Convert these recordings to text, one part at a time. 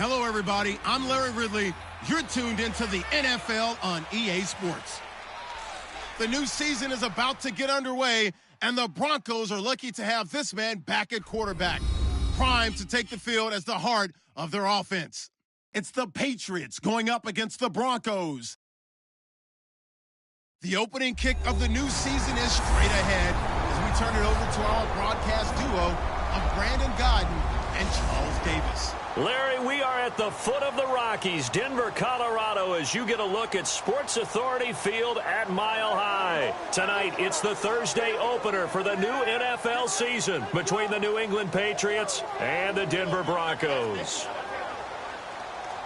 Hello, everybody. I'm Larry Ridley. You're tuned into the NFL on EA Sports. The new season is about to get underway, and the Broncos are lucky to have this man back at quarterback, primed to take the field as the heart of their offense. It's the Patriots going up against the Broncos. The opening kick of the new season is straight ahead as we turn it over to our broadcast duo of Brandon Godden and Charles Davis. Larry, we are at the foot of the Rockies, Denver, Colorado, as you get a look at Sports Authority Field at Mile High. Tonight, it's the Thursday opener for the new NFL season between the New England Patriots and the Denver Broncos.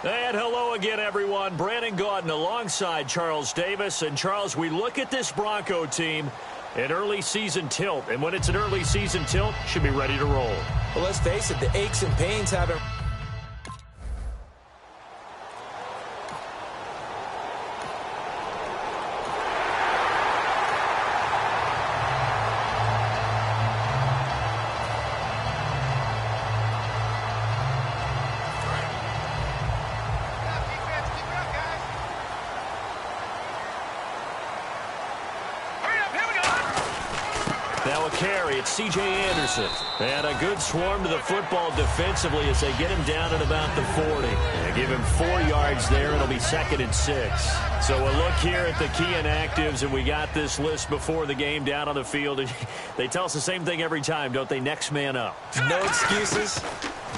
And hello again, everyone. Brandon Gaudin alongside Charles Davis. And, Charles, we look at this Bronco team in early season tilt. And when it's an early season tilt, should be ready to roll. Well, let's face it, the aches and pains haven't... Now a carry, it's C.J. Anderson. And a good swarm to the football defensively as they get him down at about the 40. They give him 4 yards there. It'll be 2nd and 6. So a look here at the key inactives, and we got this list before the game down on the field. And they tell us the same thing every time, don't they? Next man up. No excuses.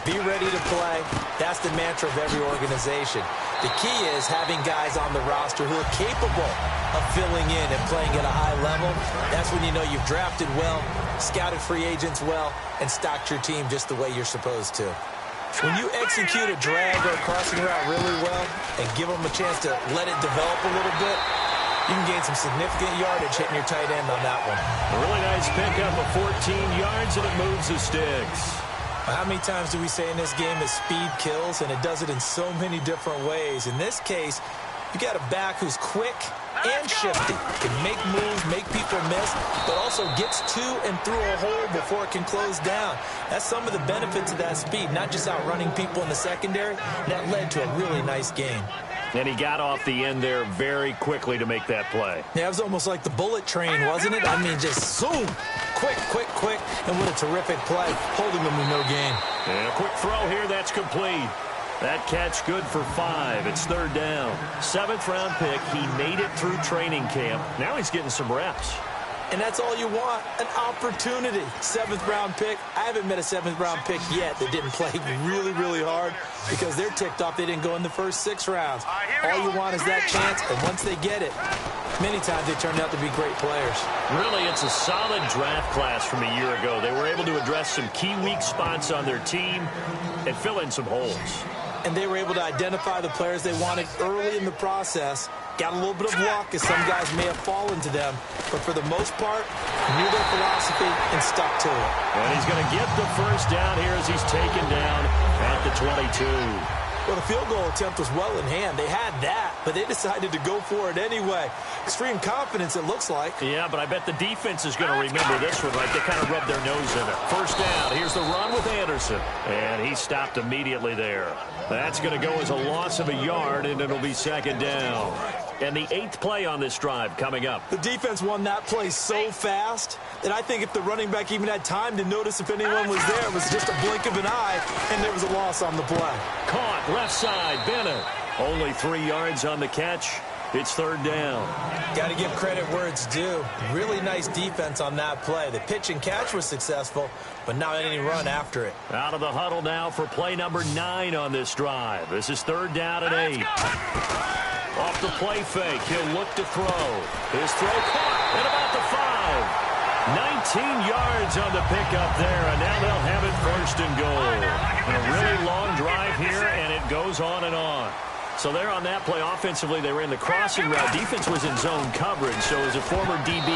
Be ready to play. That's the mantra of every organization. The key is having guys on the roster who are capable of filling in and playing at a high level. That's when you know you've drafted well, scouted free agents well, and stocked your team just the way you're supposed to. When you execute a drag or a crossing route really well and give them a chance to let it develop a little bit, you can gain some significant yardage hitting your tight end on that one. A really nice pickup of 14 yards, and it moves the sticks. How many times do we say in this game that speed kills, and it does it in so many different ways? In this case, you got a back who's quick and shifty, can make moves, make people miss, but also gets to and through a hole before it can close down. That's some of the benefits of that speed, not just outrunning people in the secondary. That led to a really nice game. And he got off the end there very quickly to make that play. Yeah, it was almost like the bullet train, wasn't it? I mean, just zoom. Quick, quick, quick. And what a terrific play, holding them with no gain. And a quick throw here, that's complete. That catch good for 5. It's 3rd down. 7th-round pick. He made it through training camp. Now he's getting some reps. And that's all you want, an opportunity. 7th-round pick. I haven't met a 7th-round pick yet that didn't play really, really hard because they're ticked off they didn't go in the first 6 rounds. All you want is that chance, and once they get it, many times they turned out to be great players. Really, it's a solid draft class from a year ago. They were able to address some key weak spots on their team and fill in some holes. And they were able to identify the players they wanted early in the process. Got a little bit of luck as some guys may have fallen to them. But for the most part, knew their philosophy and stuck to it. And he's going to get the first down here as he's taken down at the 22. Well, the field goal attempt was well in hand. They had that, but they decided to go for it anyway. Extreme confidence, it looks like. Yeah, but I bet the defense is going to remember this one, right? They kind of rubbed their nose in it. First down. Here's the run with Anderson. And he stopped immediately there. That's going to go as a loss of a yard, and it'll be 2nd down. And the 8th play on this drive coming up. The defense won that play so fast that I think if the running back even had time to notice if anyone was there, it was just a blink of an eye, and there was a loss on the play. Caught left side, Bennett. Only 3 yards on the catch. It's 3rd down. Got to give credit where it's due. Really nice defense on that play. The pitch and catch was successful, but not any run after it. Out of the huddle now for play number 9 on this drive. This is 3rd down and 8. Off the play fake, he'll look to throw. His throw caught at about the 5. 19 yards on the pickup there, and now they'll have it 1st and goal. And a really long drive here, and it goes on and on. So there on that play, offensively, they ran the crossing route. Defense was in zone coverage, so as a former DB,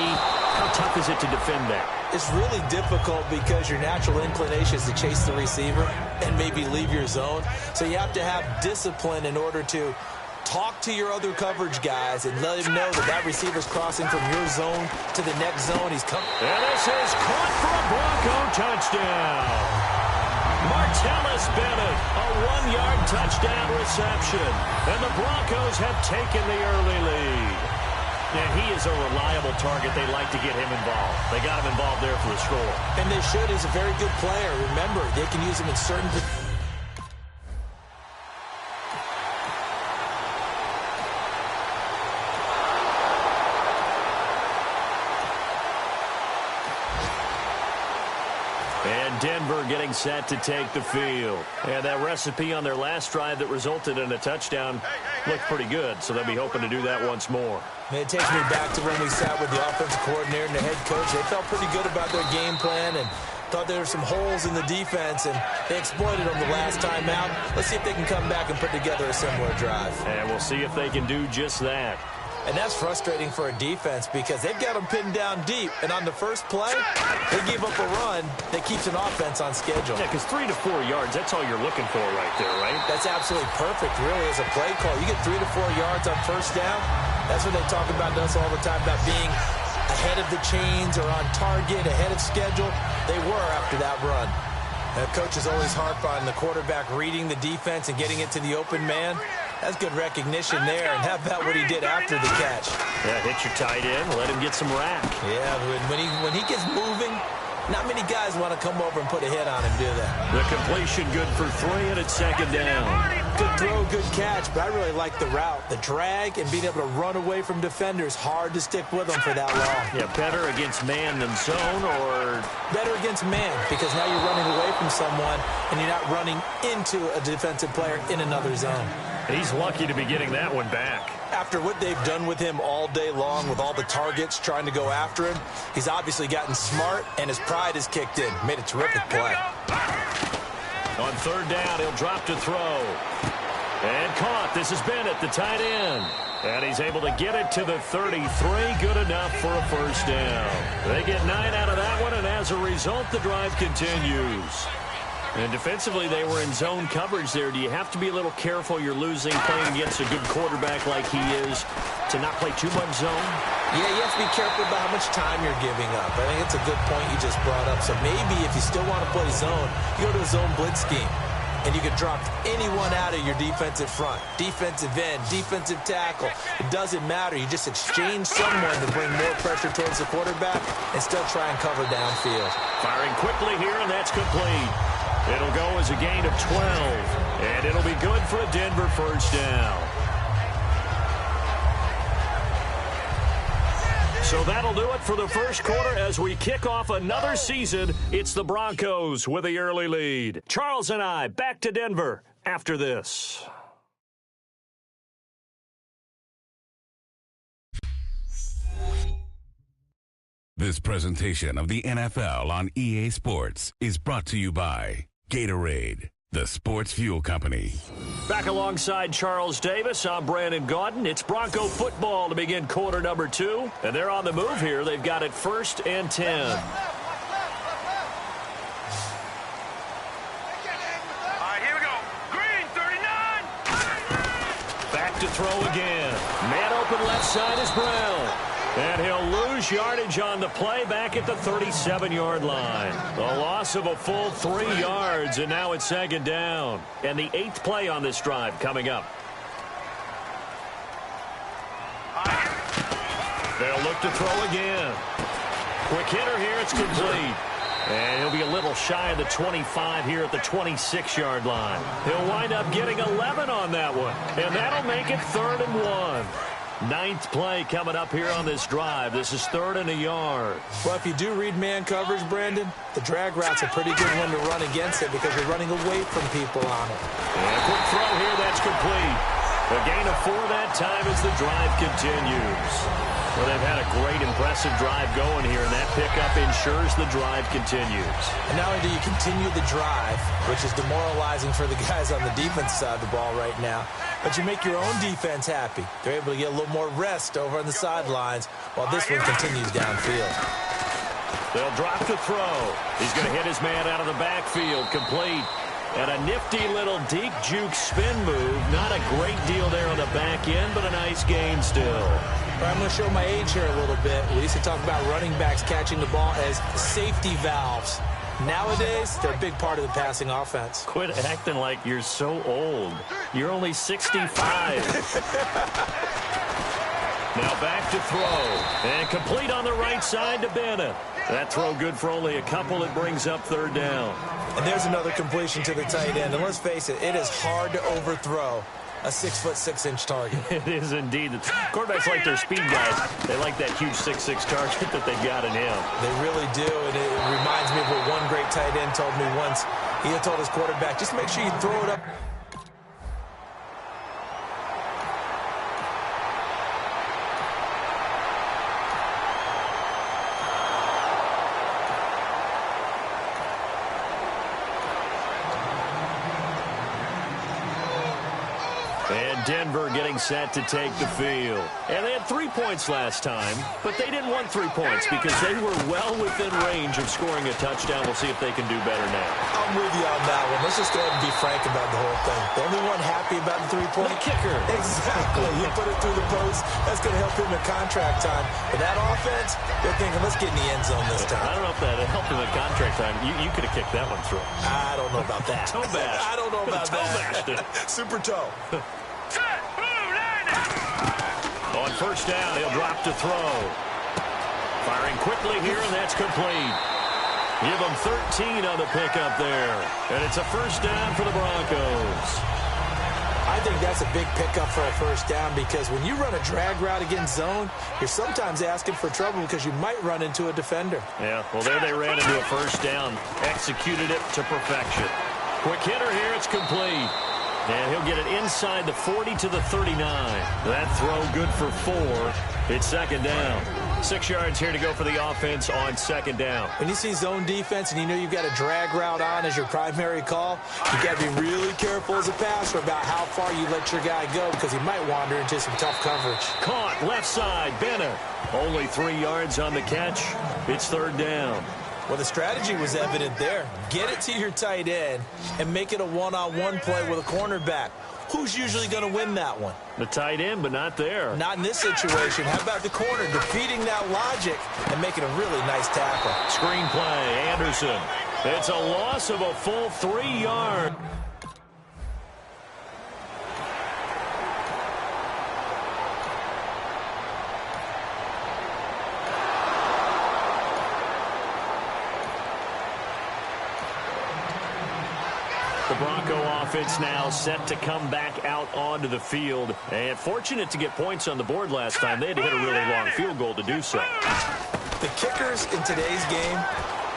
how tough is it to defend that? It's really difficult because your natural inclination is to chase the receiver and maybe leave your zone. So you have to have discipline in order to talk to your other coverage guys and let him know that that receiver's crossing from your zone to the next zone. He's coming. And this is caught for a Bronco touchdown. Martellus Bennett, a 1-yard touchdown reception. And the Broncos have taken the early lead. And he is a reliable target. They like to get him involved. They got him involved there for the score. And they should. He's a very good player. Remember, they can use him in certain positions. Denver getting set to take the field. And that recipe on their last drive that resulted in a touchdown looked pretty good, so they'll be hoping to do that once more. It takes me back to when we sat with the offensive coordinator and the head coach. They felt pretty good about their game plan and thought there were some holes in the defense, and they exploited them the last time out. Let's see if they can come back and put together a similar drive. And we'll see if they can do just that. And that's frustrating for a defense because they've got them pinned down deep. And on the first play, they gave up a run that keeps an offense on schedule. Yeah, because 3 to 4 yards, that's all you're looking for right there, right? That's absolutely perfect, really, as a play call. You get 3 to 4 yards on first down. That's what they talk about to us all the time, about being ahead of the chains or on target, ahead of schedule. They were after that run. The coaches always harp on the quarterback reading the defense and getting it to the open man. That's good recognition there. And how about what he did after the catch? Yeah, hit your tight end, let him get some rack. Yeah, when he gets moving, not many guys want to come over and put a hit on him, do they? The completion good for 3, and it's second down. Good throw, good catch, but I really like the route. The drag and being able to run away from defenders, hard to stick with them for that long. Yeah, better against man than zone, or? Better against man, because now you're running away from someone and you're not running into a defensive player in another zone. He's lucky to be getting that one back. After what they've done with him all day long with all the targets trying to go after him, he's obviously gotten smart and his pride has kicked in. Made a terrific play. On third down, he'll drop to throw. And caught. This is Bennett, the tight end. And he's able to get it to the 33. Good enough for a first down. They get 9 out of that one, and as a result, the drive continues. And defensively, they were in zone coverage there. Do you have to be a little careful? You're losing, playing against a good quarterback like he is, to not play too much zone? Yeah, you have to be careful about how much time you're giving up. I think it's a good point you just brought up. So maybe if you still want to play zone, you go to a zone blitz scheme. And you can drop anyone out of your defensive front. Defensive end, defensive tackle. It doesn't matter. You just exchange someone to bring more pressure towards the quarterback and still try and cover downfield. Firing quickly here, and that's complete. It'll go as a gain of 12, and it'll be good for a Denver first down. So that'll do it for the first quarter as we kick off another season. It's the Broncos with the early lead. Charles and I back to Denver after this. This presentation of the NFL on EA Sports is brought to you by Gatorade, the sports fuel company. Back alongside Charles Davis, I'm Brandon Gaudin. It's Bronco football to begin quarter number 2. And they're on the move here. They've got it 1st and 10. All right, here we go. Green, 39. Back to throw again. Man open left side is Brown. And he'll lose yardage on the play back at the 37-yard line. A loss of a full 3 yards, and now it's second down. And the 8th play on this drive coming up. They'll look to throw again. Quick hitter here, it's complete. And he'll be a little shy of the 25 here at the 26-yard line. He'll wind up getting 11 on that one. And that'll make it 3rd and 1. 9th play coming up here on this drive. This is 3rd and a yard. Well, if you do read man coverage, Brandon, the drag route's a pretty good one to run against it because you're running away from people on it. And a quick throw here, that's complete. A gain of 4 that time as the drive continues. Well, they've had a great, impressive drive going here, and that pickup ensures the drive continues. And not only do you continue the drive, which is demoralizing for the guys on the defense side of the ball right now, but you make your own defense happy. They're able to get a little more rest over on the sidelines while this one continues downfield. They'll drop to throw. He's going to hit his man out of the backfield, complete. And a nifty little deep juke spin move. Not a great deal there on the back end, but a nice gain still. I'm going to show my age here a little bit. We used to talk about running backs catching the ball as safety valves. Nowadays, they're a big part of the passing offense. Quit acting like you're so old. You're only 65. Now back to throw. And complete on the right side to Bennett. That throw good for only a couple. It brings up third down. And there's another completion to the tight end. And let's face it, it is hard to overthrow a 6'6" target. It is indeed. Quarterbacks like their speed guys. They like that huge 6'6" target that they've got in him. They really do, and it reminds me of what one great tight end told me once. He had told his quarterback, just make sure you throw it up. And Denver getting set to take the field. And they had 3 points last time, but they didn't want 3 points because they were well within range of scoring a touchdown. We'll see if they can do better now. I'm with you on that one. Let's just go ahead and be frank about the whole thing. The only one happy about the 3-point? The kicker. Exactly. He put it through the post. That's going to help him in contract time. But that offense, they're thinking, let's get in the end zone this time. I don't know if that helped him in contract time. You could have kicked that one through. I don't know about that. Toe bash. I don't know about toe that. bashed it. Super toe. On first down, he'll drop to throw. Firing quickly here, and that's complete. Give them 13 on the pickup there. And it's a first down for the Broncos. I think that's a big pickup for a first down because when you run a drag route against zone, you're sometimes asking for trouble because you might run into a defender. Yeah, well, there they ran into a first down. Executed it to perfection. Quick hitter here, it's complete. And he'll get it inside the 40 to the 39. That throw good for 4. It's second down. 6 yards here to go for the offense on second down. When you see zone defense and you know you've got a drag route on as your primary call, you've got to be really careful as a passer about how far you let your guy go because he might wander into some tough coverage. Caught left side, Bennett. Only 3 yards on the catch. It's third down. Well, the strategy was evident there. Get it to your tight end and make it a one-on-one play with a cornerback. Who's usually going to win that one? The tight end, but not there. Not in this situation. How about the corner defeating that logic and making a really nice tackle? Screen play, Anderson. It's a loss of a full 3 yards. The Bronco offense now set to come back out onto the field. And fortunate to get points on the board last time. They had to hit a really long field goal to do so. The kickers in today's game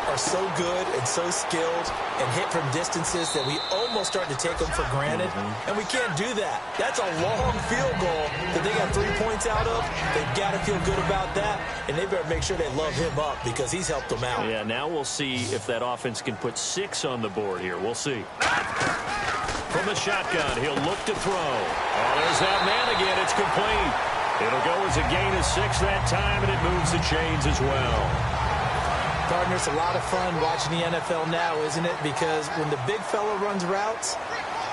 are so good and so skilled and hit from distances that we almost start to take them for granted. And we can't do that. That's a long field goal that they got 3 points out of. They've got to feel good about that. And they better make sure they love him up because he's helped them out. Yeah, now we'll see if that offense can put 6 on the board here. We'll see. From the shotgun, he'll look to throw. Oh, there's that man again. It's complete. It'll go as a gain of 6 that time, and it moves the chains as well. Partner, it's a lot of fun watching the NFL now, isn't it? Because when the big fella runs routes,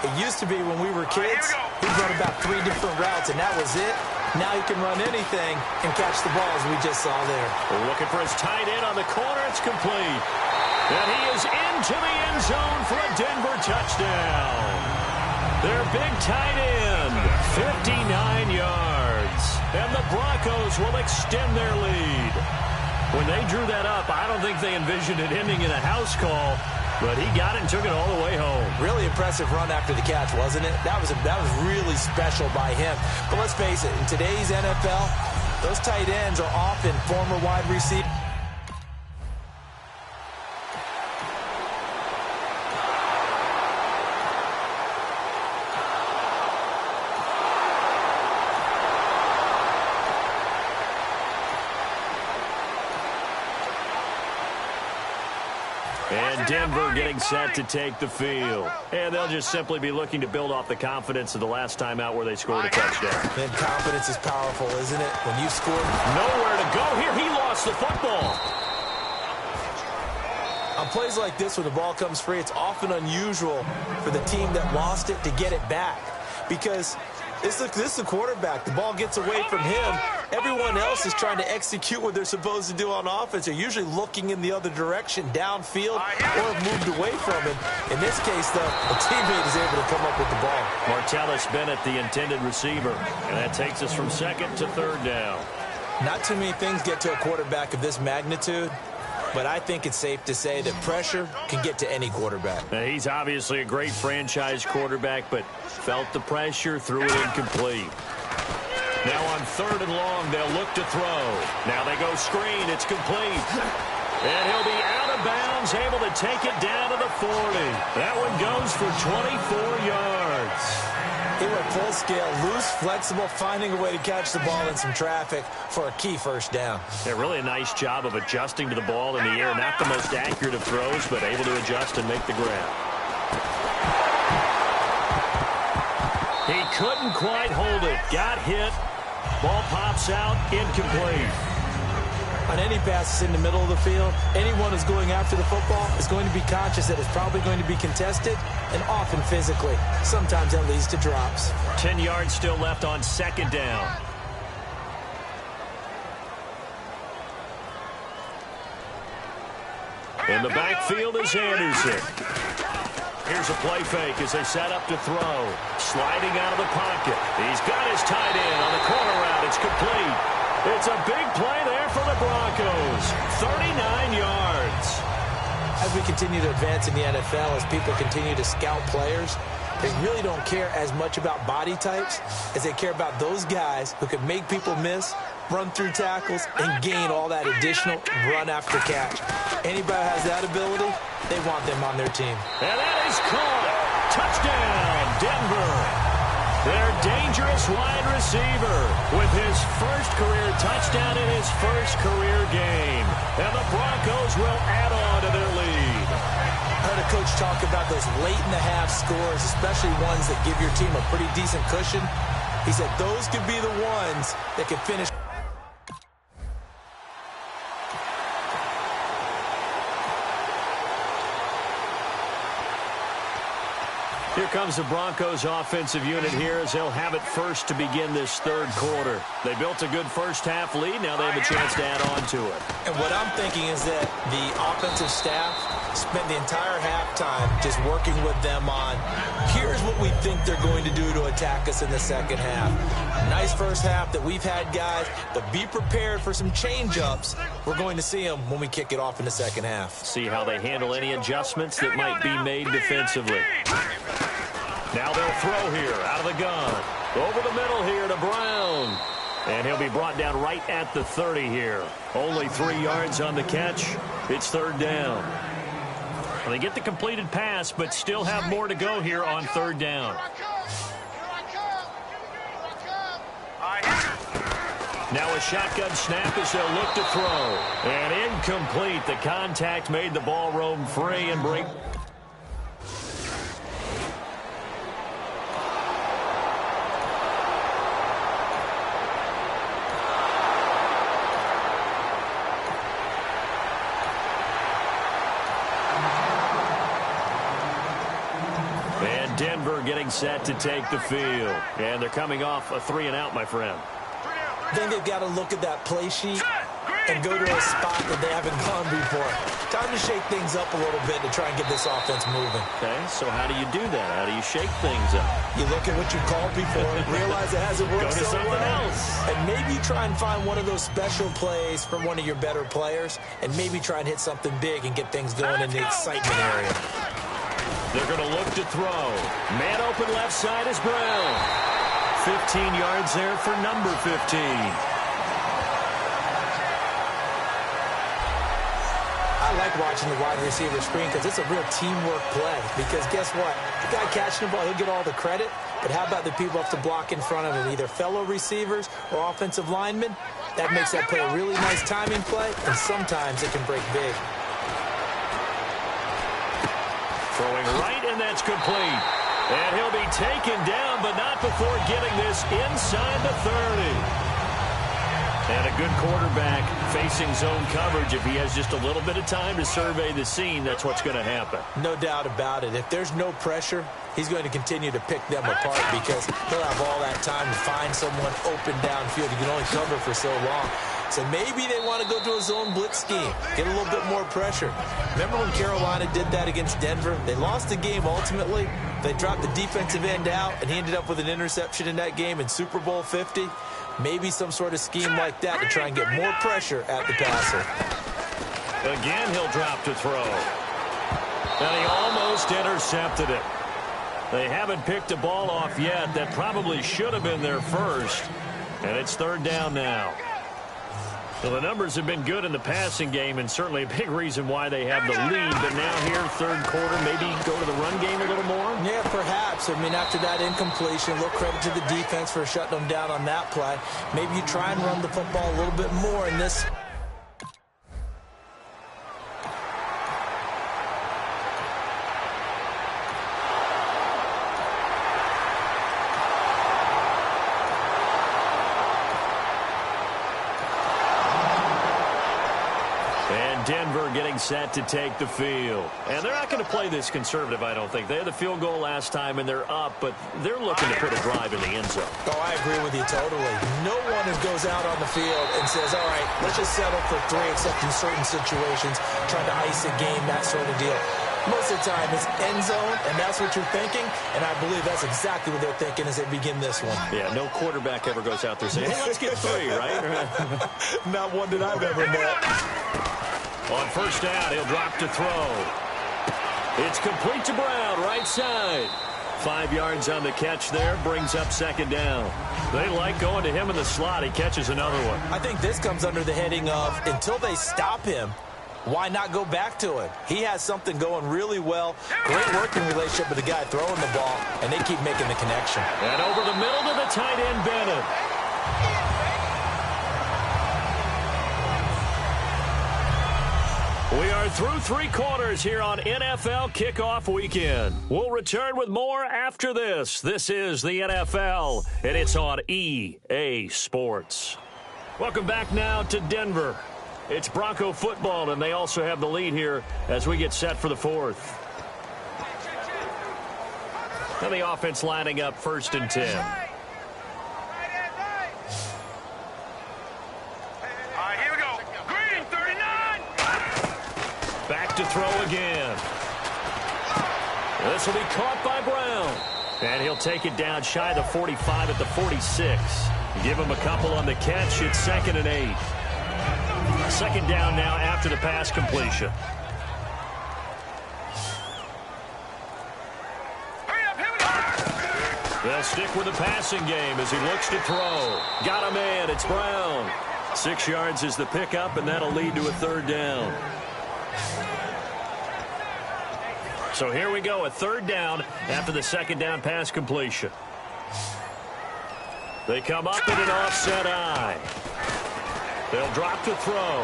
it used to be when we were kids, he'd run about 3 different routes, and that was it. Now he can run anything and catch the ball, as we just saw there. We're looking for his tight end on the corner. It's complete. And he is into the end zone for a Denver touchdown. Their big tight end, 59 yards. And the Broncos will extend their lead. When they drew that up, I don't think they envisioned it ending in a house call, but he got it and took it all the way home. Really impressive run after the catch, wasn't it? That was really special by him. But let's face it, in today's NFL, those tight ends are often former wide receivers. And Denver getting set to take the field. And they'll just simply be looking to build off the confidence of the last time out where they scored a touchdown. And confidence is powerful, isn't it? When you score. Nowhere to go here. He lost the football. On plays like this, when the ball comes free, it's often unusual for the team that lost it to get it back. Because This is the quarterback. The ball gets away from him. Everyone else is trying to execute what they're supposed to do on offense. They're usually looking in the other direction, downfield, or have moved away from him. In this case, though, a teammate is able to come up with the ball. Martellus Bennett, the intended receiver. And that takes us from second to third down. Not too many things get to a quarterback of this magnitude, but I think it's safe to say that pressure can get to any quarterback. Now, he's obviously a great franchise quarterback, but felt the pressure, threw it incomplete. Now on third and long, they'll look to throw. Now they go screen. It's complete. And he'll be out of bounds, able to take it down to the 40. That one goes for 24 yards. They were full scale, loose, flexible, finding a way to catch the ball in some traffic for a key first down. Yeah, really a nice job of adjusting to the ball in the air. Not the most accurate of throws, but able to adjust and make the grab. He couldn't quite hold it. Got hit. Ball pops out, incomplete. On any passes in the middle of the field, anyone who's going after the football is going to be conscious that it's probably going to be contested, and often physically. Sometimes that leads to drops. 10 yards still left on second down. In the backfield is Anderson. Here's a play fake as they set up to throw. Sliding out of the pocket. He's got his tight end on the corner route. It's complete. It's a big play there for the Broncos. 39 yards. As we continue to advance in the NFL, as people continue to scout players, they really don't care as much about body types as they care about those guys who can make people miss, run through tackles, and gain all that additional run after catch. Anybody who has that ability, they want them on their team. And that is caught. Touchdown, Denver. Their dangerous wide receiver with his first career touchdown in his first career game. And the Broncos will add on to their lead. I heard a coach talk about those late-in-the-half scores, especially ones that give your team a pretty decent cushion. He said those could be the ones that could finish. Here comes the Broncos offensive unit here as they'll have it first to begin this third quarter. They built a good first half lead. Now they have a chance to add on to it. And what I'm thinking is that the offensive staff spent the entire halftime just working with them on, here's what we think they're going to do to attack us in the second half. Nice first half that we've had, guys, but be prepared for some change-ups. We're going to see them when we kick it off in the second half. See how they handle any adjustments that might be made defensively. Now they'll throw here out of the gun. Over the middle here to Brown. And he'll be brought down right at the 30 here. Only 3 yards on the catch. It's third down. Well, they get the completed pass, but still have more to go here on third down. Now a shotgun snap as they'll look to throw. And incomplete. The contact made the ball roam free and break. Denver getting set to take the field. And they're coming off a 3-and-out, my friend. I think they've got to look at that play sheet and go to a spot that they haven't gone before. Time to shake things up a little bit to try and get this offense moving. Okay, so how do you do that? How do you shake things up? You look at what you called before, realize it hasn't worked so well. Go to something else. And maybe try and find one of those special plays from one of your better players, and maybe try and hit something big and get things going in the excitement area. They're going to look to throw. Man open left side is Brown. 15 yards there for number 15. I like watching the wide receiver screen because it's a real teamwork play. Because guess what? The guy catching the ball, he'll get all the credit. But how about the people have to block in front of him, either fellow receivers or offensive linemen? That makes that play a really nice timing play, and sometimes it can break big. Throwing right, and that's complete. And he'll be taken down, but not before getting this inside the 30. And a good quarterback facing zone coverage. If he has just a little bit of time to survey the scene, that's what's going to happen. No doubt about it. If there's no pressure, he's going to continue to pick them apart because he'll have all that time to find someone open downfield. He can only cover for so long. So maybe they want to go to a zone blitz scheme, get a little bit more pressure. Remember when Carolina did that against Denver? They lost the game ultimately. They dropped the defensive end out, and he ended up with an interception in that game in Super Bowl 50. Maybe some sort of scheme like that to try and get more pressure at the passer. Again, he'll drop to throw. And he almost intercepted it. They haven't picked a ball off yet. That probably should have been their first. And it's third down now. Well, the numbers have been good in the passing game, and certainly a big reason why they have the lead. But now here, third quarter, maybe go to the run game a little more? Yeah, perhaps. I mean, after that incompletion, a little credit to the defense for shutting them down on that play. Maybe you try and run the football a little bit more in this. Denver getting set to take the field. And they're not going to play this conservative, I don't think. They had the field goal last time, and they're up, but they're looking to put a drive in the end zone. Oh, I agree with you totally. No one who goes out on the field and says, all right, let's just settle for 3, except in certain situations, trying to ice a game, that sort of deal. Most of the time, it's end zone, and that's what you're thinking, and I believe that's exactly what they're thinking as they begin this one. Yeah, no quarterback ever goes out there saying, hey, let's get 3, right? Not one that I've ever met. On first down, he'll drop to throw. It's complete to Brown, right side. 5 yards on the catch there, brings up second down. They like going to him in the slot. He catches another one. I think this comes under the heading of, until they stop him, why not go back to him? He has something going really well. Great working relationship with the guy throwing the ball, and they keep making the connection. And over the middle to the tight end, Bennett. We are through 3 quarters here on NFL Kickoff Weekend. We'll return with more after this. This is the NFL, and it's on EA Sports. Welcome back now to Denver. It's Bronco football, and they also have the lead here as we get set for the fourth. And the offense lining up 1st and 10. Back to throw again. This will be caught by Brown. And he'll take it down shy of the 45 at the 46. Give him a couple on the catch. It's 2nd and 8. Second down now after the pass completion. They'll stick with the passing game as he looks to throw. Got a man. It's Brown. 6 yards is the pickup, and that'll lead to a third down. So here we go, a third down after the second down pass completion. They come up in an offset eye. They'll drop to throw,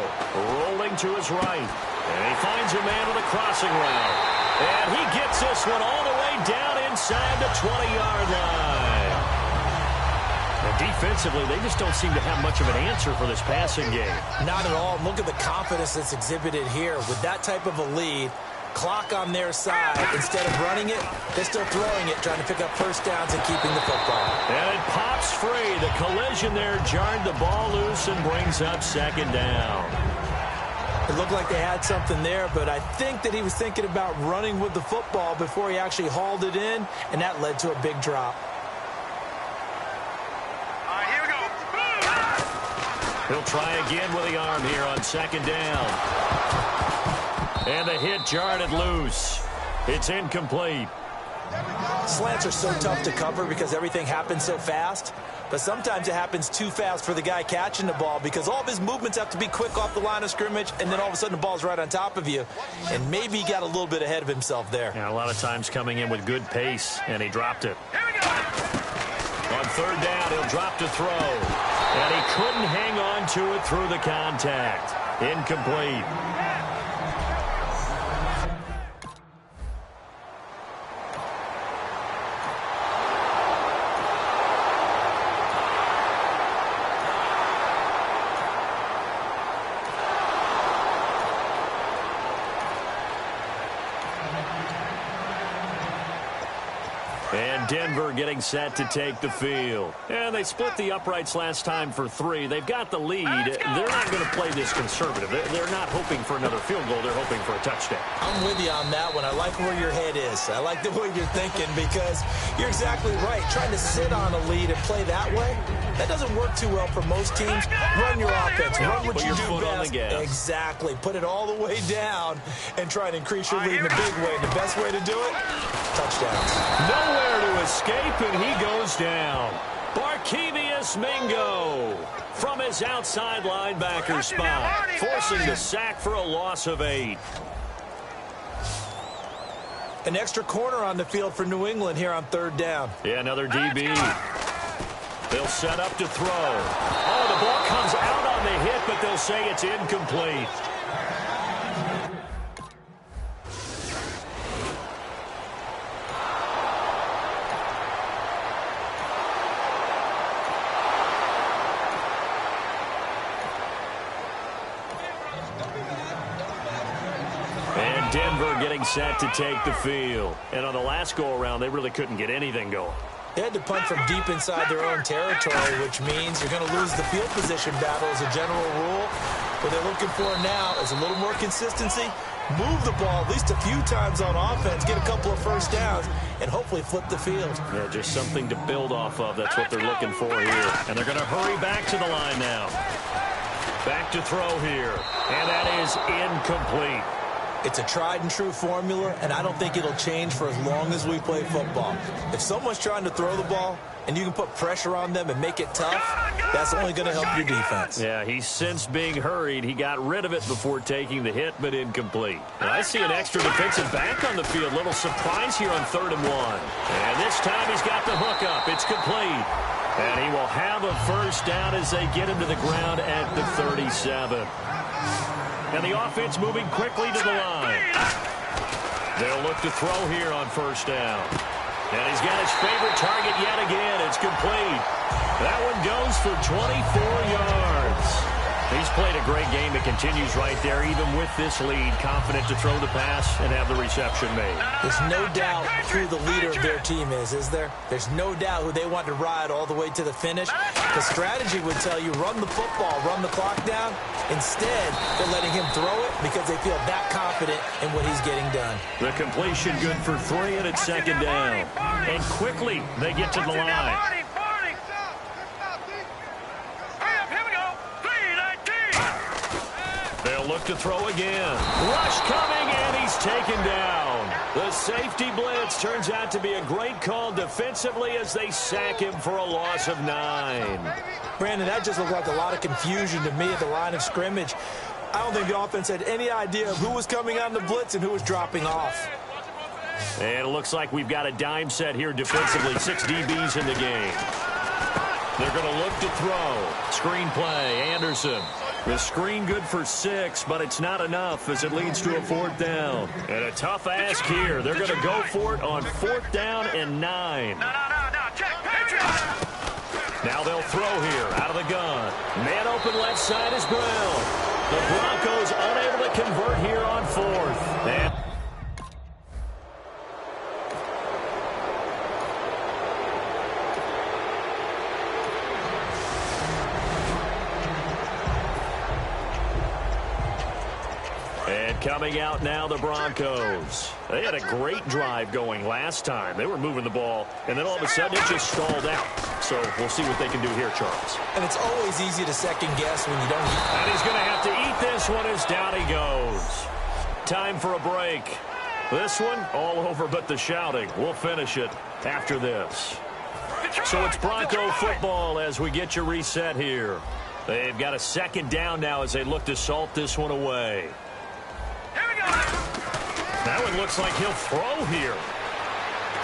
rolling to his right. And he finds a man with a crossing route. And he gets this one all the way down inside the 20-yard line. And defensively, they just don't seem to have much of an answer for this passing game. Not at all. Look at the confidence that's exhibited here. With that type of a lead, clock on their side, instead of running it, they're still throwing it, trying to pick up first downs and keeping the football. And it pops free. The collision there jarred the ball loose and brings up second down. It looked like they had something there, but I think that he was thinking about running with the football before he actually hauled it in, and that led to a big drop. Here we go. He'll try again with the arm here on second down. And the hit jarred it loose. It's incomplete. Slants are so tough to cover because everything happens so fast. But sometimes it happens too fast for the guy catching the ball because all of his movements have to be quick off the line of scrimmage, and then all of a sudden the ball's right on top of you. And maybe he got a little bit ahead of himself there. Yeah, a lot of times coming in with good pace, and he dropped it. On third down, he'll drop to throw. And he couldn't hang on to it through the contact. Incomplete. And Denver getting set to take the field. And they split the uprights last time for 3. They've got the lead. They're not going to play this conservative. They're not hoping for another field goal. They're hoping for a touchdown. I'm with you on that one. I like where your head is. I like the way you're thinking because you're exactly right. Trying to sit on a lead and play that way, that doesn't work too well for most teams. Run your offense. Run what you do best. Exactly. Put it all the way down and try and increase your lead in a big way. The best way to do it, touchdowns. Nowhere to escape, and he goes down. Barkevius Mingo from his outside linebacker spot, forcing the sack for a loss of 8. An extra corner on the field for New England here on 3rd down. Yeah, another DB. They'll set up to throw. Oh, the ball comes out on the hit, but they'll say it's incomplete. And Denver getting set to take the field. And on the last go-around, they really couldn't get anything going. They had to punt from deep inside their own territory, which means you're going to lose the field position battle as a general rule. What they're looking for now is a little more consistency, move the ball at least a few times on offense, get a couple of first downs, and hopefully flip the field. Yeah, just something to build off of. That's what they're looking for here. And they're going to hurry back to the line now. Back to throw here. And that is incomplete. It's a tried-and-true formula, and I don't think it'll change for as long as we play football. If someone's trying to throw the ball and you can put pressure on them and make it tough, that's only going to help your defense. Yeah, he's since being hurried. He got rid of it before taking the hit, but incomplete. And I see an extra defensive back on the field. Little surprise here on 3rd and 1. And this time he's got the hookup. It's complete. And he will have a first down as they get him to the ground at the 37. And the offense moving quickly to the line. They'll look to throw here on 1st down. And he's got his favorite target yet again. It's complete. That one goes for 24 yards. He's played a great game. It continues right there, even with this lead. Confident to throw the pass and have the reception made. There's no doubt who the leader of their team is there? There's no doubt who they want to ride all the way to the finish. The strategy would tell you run the football, run the clock down. Instead, they're letting him throw it because they feel that confident in what he's getting done. The completion good for 3, and it's 2nd down. And quickly, they get to the line. They'll look to throw again. Rush coming, and he's taken down. The safety blitz turns out to be a great call defensively as they sack him for a loss of 9. Brandon, that just looked like a lot of confusion to me at the line of scrimmage. I don't think the offense had any idea of who was coming on the blitz and who was dropping off. And it looks like we've got a dime set here defensively. 6 DBs in the game. They're going to look to throw. Screen play, Anderson. The screen good for 6, but it's not enough as it leads to a 4th down. And a tough ask here. They're going to go for it on 4th down and 9. Now they'll throw here out of the gun. Man open left side is Brown. The Broncos unable to convert here on 4th. And coming out now, the Broncos. They had a great drive going last time. They were moving the ball, and then all of a sudden it just stalled out. So we'll see what they can do here, Charles. And it's always easy to second guess when you don't. And he's going to have to eat this one as down he goes. Time for a break. This one all over but the shouting. We'll finish it after this. So it's Bronco football as we get you reset here. They've got a 2nd down now as they look to salt this one away. That one looks like he'll throw here.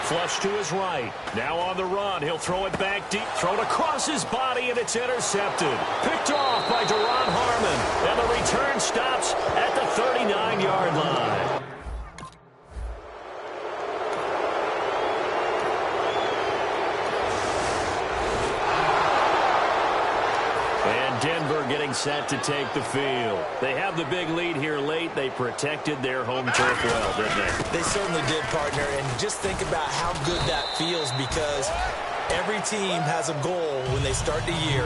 Flush to his right. Now on the run. He'll throw it back deep. Thrown across his body, and it's intercepted. Picked off by Deron Harmon. And the return stops at the 39-yard line. And Denver getting and set to take the field. They have the big lead here late. They protected their home turf well, didn't they? They certainly did, partner. And just think about how good that feels, because every team has a goal when they start the year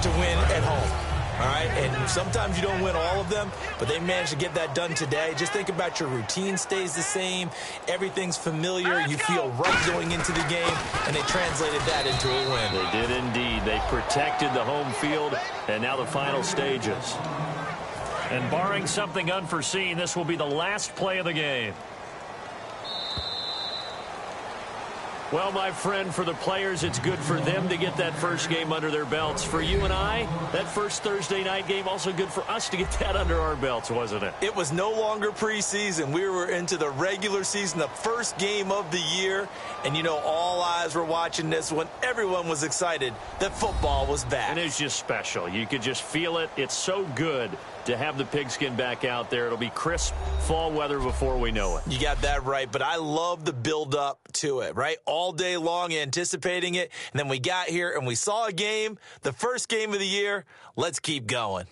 to win at home. All right, and sometimes you don't win all of them, but they managed to get that done today. Just think about your routine stays the same. Everything's familiar. You feel right going into the game, and they translated that into a win. They did indeed. They protected the home field, and now the final stages. And barring something unforeseen, this will be the last play of the game. Well, my friend, for the players, it's good for them to get that first game under their belts. For you and I, that first Thursday night game, also good for us to get that under our belts, wasn't it? It was no longer preseason. We were into the regular season, the first game of the year. And, you know, all eyes were watching this when everyone was excited that football was back. And it's just special. You could just feel it. It's so good to have the pigskin back out there. It'll be crisp fall weather before we know it. You got that right, but I love the build-up to it, right? All day long anticipating it, and then we got here and we saw a game, the first game of the year. Let's keep going.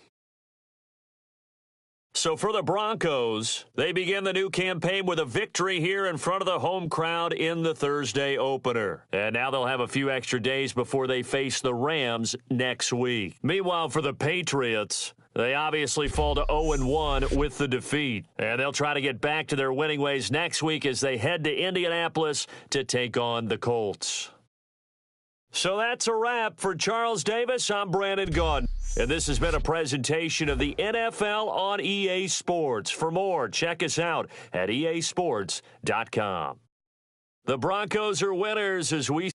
So for the Broncos, they begin the new campaign with a victory here in front of the home crowd in the Thursday opener. And now they'll have a few extra days before they face the Rams next week. Meanwhile, for the Patriots, they obviously fall to 0-1 with the defeat. And they'll try to get back to their winning ways next week as they head to Indianapolis to take on the Colts. So that's a wrap. For Charles Davis, I'm Brandon Gaudin. And this has been a presentation of the NFL on EA Sports. For more, check us out at easports.com. The Broncos are winners as we